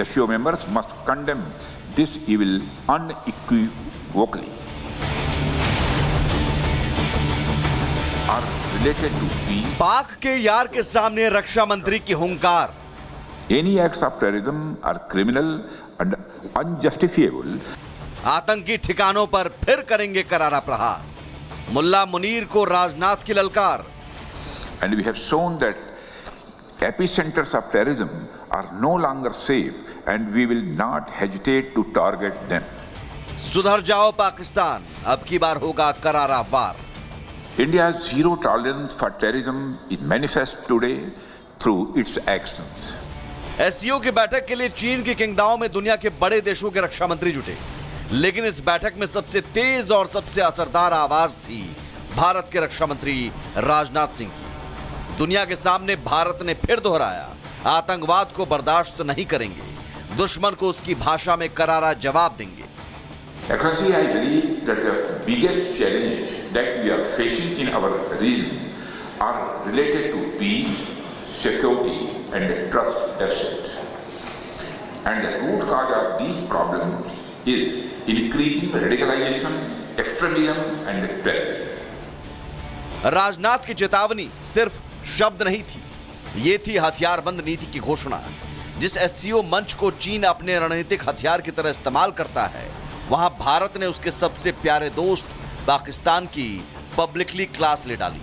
SCO members must condemn this evil unequivocally. Are related to peace. पाक के यार के सामने रक्षा मंत्री की हुंकार। Any acts of terrorism are criminal and unjustifiable. आतंकी ठिकानों पर फिर करेंगे करारा प्रहार। मुल्ला मुनीर को राजनाथ की ललकार। And we have shown that epicenters of terrorism are no longer safe and we will not hesitate to target them. सुधर जाओ पाकिस्तान, अब की बार होगा करारा वार। India's zero tolerance for terrorism is manifest today through its actions. SCO की बैठक के लिए चीन की किंगडाओ में दुनिया के बड़े देशों के रक्षा मंत्री जुटे, लेकिन इस बैठक में सबसे तेज और सबसे असरदार आवाज थी भारत के रक्षा मंत्री राजनाथ सिंह की। दुनिया के सामने भारत ने फिर दोहराया, आतंकवाद को बर्दाश्त नहीं करेंगे, दुश्मन को उसकी भाषा में करारा जवाब देंगे। Excellency, I believe that the biggest challenges that we are facing in our region are related to peace, security and trust deficit. And the root cause of these problems is increasing radicalization, extremism and terrorism. Rajnath की चेतावनी सिर्फ शब्द नहीं थी, ये थी हथियारबंद नीति की घोषणा। जिस एससीओ मंच को चीन अपने रणनीतिक हथियार की तरह इस्तेमाल करता है, वहां भारत ने उसके सबसे प्यारे दोस्त पाकिस्तान की पब्लिकली क्लास ले डाली।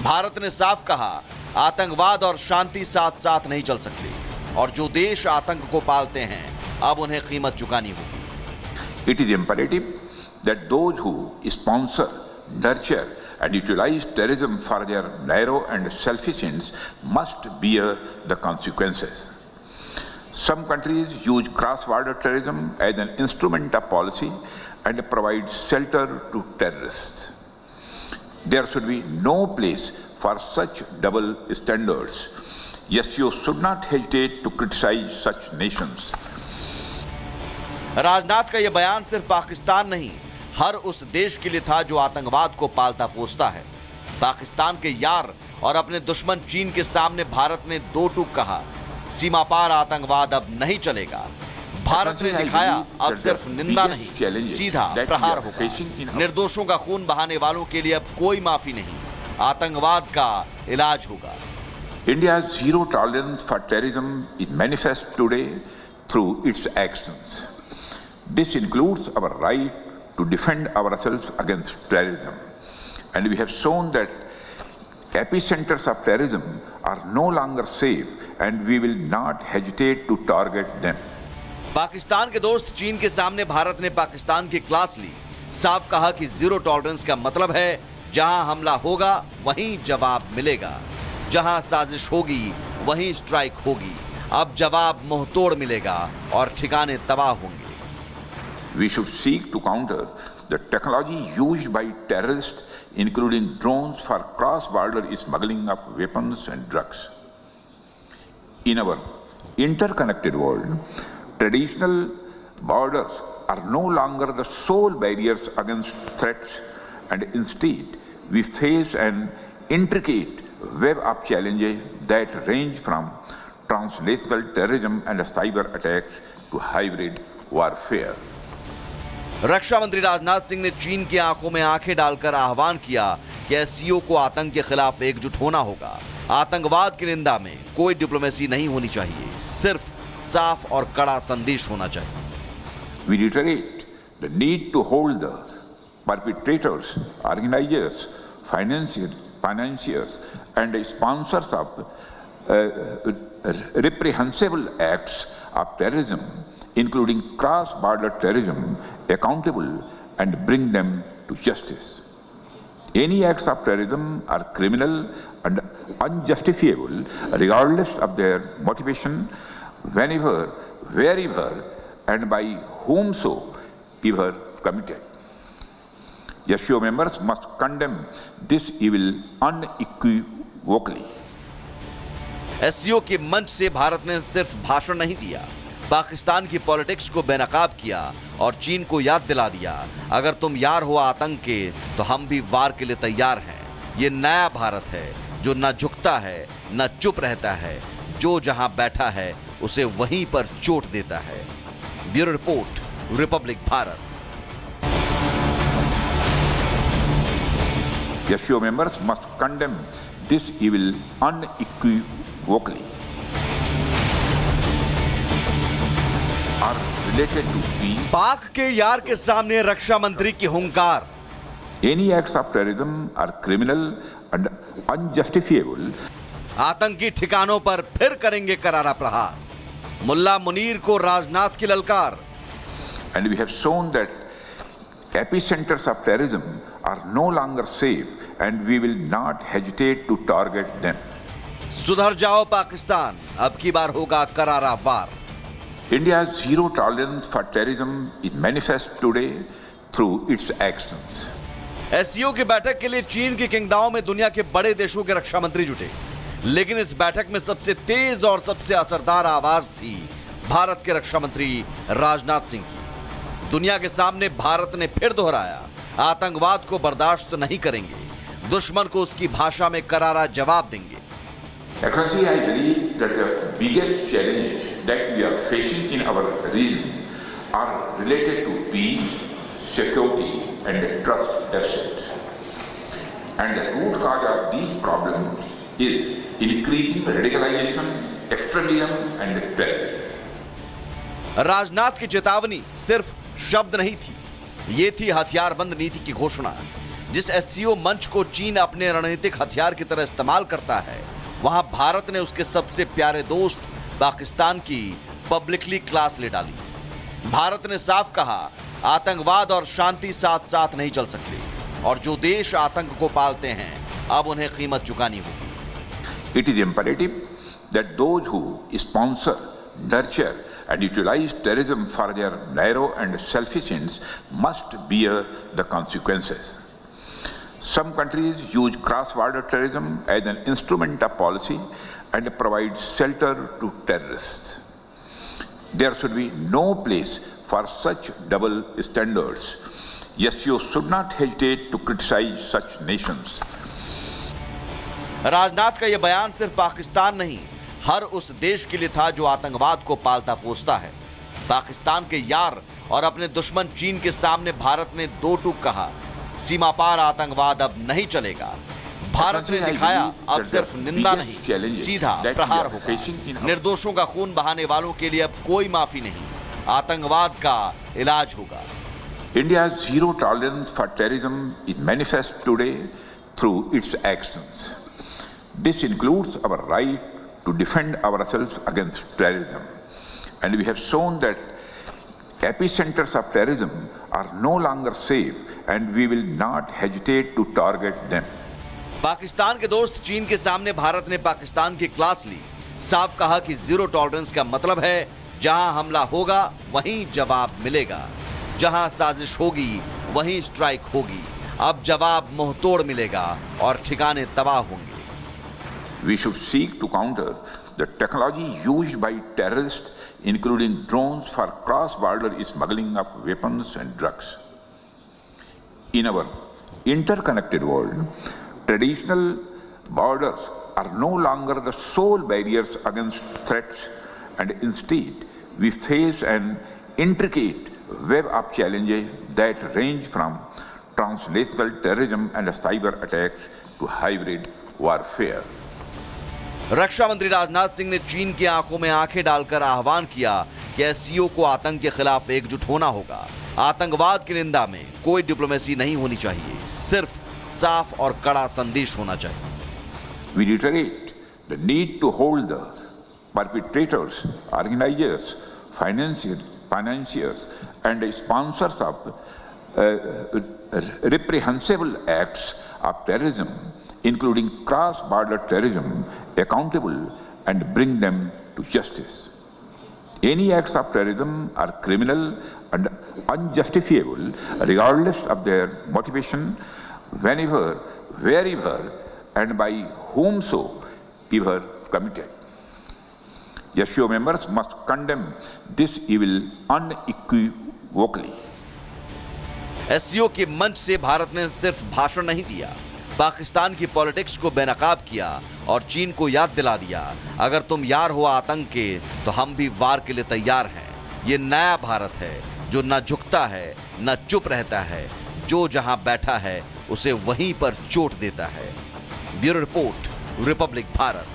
भारत ने साफ कहा, आतंकवाद और शांति साथ साथ नहीं चल सकते और जो देश आतंक को पालते हैं अब उन्हें कीमत चुकानी होगी। It is imperative that those who sponsor, nurture and utilize terrorism for their narrow and selfish ends must bear the consequences. Some countries use cross-border terrorism as an instrument of policy and provide shelter to terrorists. There should be no place for such double standards. SCO should not hesitate to criticize such nations. Rajnath का यह बयान सिर्फ पाकिस्तान नहीं, हर उस देश के लिए था जो आतंकवाद को पालता पोसता है। पाकिस्तान के यार और अपने दुश्मन चीन के सामने भारत ने दो टूक कहा, सीमा पार आतंकवाद अब नहीं चलेगा। भारत ने दिखाया अब सिर्फ निंदा नहीं, सीधा प्रहार होगा। निर्दोषों का खून बहाने वालों के लिए अब कोई माफी नहीं, आतंकवाद का इलाज होगा। India's zero tolerance for terrorism is manifest today through its actions. This includes our right to defend ourselves against terrorism. And we have shown that epicenters of terrorism are no longer safe and we will not hesitate to target them. Pakistan के दोस्त चीन के सामने भारत ने पाकिस्तान की class ली, साफ कहा कि जीरो टॉलरेंस का मतलब है जहां हमला होगा वहीं जवाब मिलेगा, जहां साजिश होगी वहीं स्ट्राइक होगी। अब जवाब मुंहतोड़ मिलेगा और ठिकाने तबाह होंगे। We should seek to counter the technology used by terrorists, including drones for cross-border smuggling of weapons and drugs. In our interconnected world, traditional borders are no longer the sole barriers against threats, and instead we face an intricate web of challenges that range from transnational terrorism and cyber attacks to hybrid warfare. रक्षा मंत्री राजनाथ सिंह ने चीन की आंखों में आंखें डालकर आह्वान किया कि एससीओ को आतंक के खिलाफ एकजुट होना होगा। आतंकवाद की निंदा में कोई डिप्लोमेसी नहीं होनी चाहिए, सिर्फ साफ और कड़ा संदेश होना चाहिए। We reiterate the need to hold the perpetrators, organizers, financiers and sponsors of reprehensible acts of terrorism, including cross-border terrorism, accountable and bring them to justice. Any acts of terrorism are criminal and unjustifiable regardless of their motivation, whenever, wherever and by whomsoever committed. SCO members must condemn this evil unequivocally. SCO के मंच से भारत ने सिर्फ भाषण नहीं दिया, पाकिस्तान की politics को बेनकाब किया और चीन को याद दिला दिया, अगर तुम यार हो आतंक के तो हम भी वार के लिए तैयार हैं। ये नया भारत है जो न झुकता है न चुप रहता है, जो जहां बैठा है उसे वहीं पर चोट देता है। Bureau report, Republic Bharat. SCO members must condemn this evil unequivocally. Are related to peace. पाक के यार के सामने रक्षा मंत्री की हुंकार। Any acts of terrorism are criminal and unjustifiable. आतंकी ठिकानों पर फिर करेंगे करारा प्रहार। मुल्ला मुनीर को राजनाथ की ललकार। And we have shown that epicenters of terrorism are no longer safe and we will not hesitate to target them. सुधर जाओ पाकिस्तान, अब की बार होगा करारा वार। India's zero tolerance for terrorism is manifest today through its actions. SCO की बैठक के लिए चीन की किंगडाओ में दुनिया के बड़े देशों के रक्षा मंत्री जुटे, लेकिन इस बैठक में सबसे तेज और सबसे असरदार आवाज थी भारत के रक्षा मंत्री राजनाथ सिंह की। दुनिया के सामने भारत ने फिर दोहराया, आतंकवाद को बर्दाश्त नहीं करेंगे, दुश्मन को उसकी भाषा में करारा जवाब देंगे। Excellency, I believe that the biggest challenges that we are facing in our region are related to peace, security and trust deficit. And the root cause of these problems is increasing radicalization, extremism and terrorism. Rajnath की चेतावनी सिर्फ शब्द नहीं थी, ये थी हथियारबंद नीति की घोषणा। जिस एससीओ मंच को चीन अपने रणनीतिक हथियार की तरह इस्तेमाल करता है, वहां भारत ने उसके सबसे प्यारे दोस्त पाकिस्तान की पब्लिकली क्लास ले डाली। भारत ने साफ कहा, आतंकवाद और शांति साथ साथ नहीं चल सकते, और जो देश आतंक को पालते हैं अब उन्हें कीमत चुकानी होगी। It is imperative that those who sponsor, nurture and utilize terrorism for their narrow and selfish ends must bear the consequences. Some countries use cross-border terrorism as an instrument of policy and provide shelter to terrorists. There should be no place for such double standards. SCO should not hesitate to criticize such nations. Rajnath का यह बयान सिर्फ पाकिस्तान नहीं, हर उस देश के लिए था जो आतंकवाद को पालता पोसता है। पाकिस्तान के यार और अपने दुश्मन चीन के सामने भारत ने दो टूक कहा, सीमा पार आतंकवाद अब नहीं चलेगा। भारत ने दिखाया अब सिर्फ निंदा नहीं, सीधा प्रहार होगा। निर्दोषों का खून बहाने वालों के लिए अब कोई माफी नहीं, आतंकवाद का इलाज होगा। India's zero tolerance for terrorism is manifest today through its actions. This includes our right to defend ourselves against terrorism. And we have shown that epicenters of terrorism are no longer safe and we will not hesitate to target them. Pakistan के दोस्त चीन के सामने भारत ने पाकिस्तान की class ली, साफ कहा कि जीरो टॉलरेंस का मतलब है जहां हमला होगा वहीं जवाब मिलेगा, जहां साजिश होगी वहीं स्ट्राइक होगी। अब जवाब मुंहतोड़ मिलेगा और ठिकाने तबाह होंगे। We should seek to counter the technology used by terrorists, including drones, for cross-border smuggling of weapons and drugs. In our interconnected world, traditional borders are no longer the sole barriers against threats, and instead we face an intricate web of challenges that range from transnational terrorism and cyber attacks to hybrid warfare. रक्षा मंत्री राजनाथ सिंह ने चीन की आंखों में आंखें डालकर आह्वान किया कि एससीओ को आतंक के खिलाफ एकजुट होना होगा। आतंकवाद की निंदा में कोई डिप्लोमेसी नहीं होनी चाहिए, सिर्फ साफ और कड़ा संदेश होना चाहिए। We reiterate the need to hold the perpetrators, organizers, financiers and sponsors of reprehensible acts of terrorism, including cross-border terrorism, accountable and bring them to justice. Any acts of terrorism are criminal and unjustifiable regardless of their motivation, whenever, wherever and by whomsoever committed. SCO members must condemn this evil unequivocally. SCO के मंच से भारत ने सिर्फ भाषण नहीं दिया, पाकिस्तान की politics को बेनकाब किया और चीन को याद दिला दिया, अगर तुम यार हो आतंक के तो हम भी वार के लिए तैयार हैं। ये नया भारत है जो न झुकता है न चुप रहता है, जो जहां बैठा है उसे वहीं पर चोट देता है। Bureau report, Republic Bharat.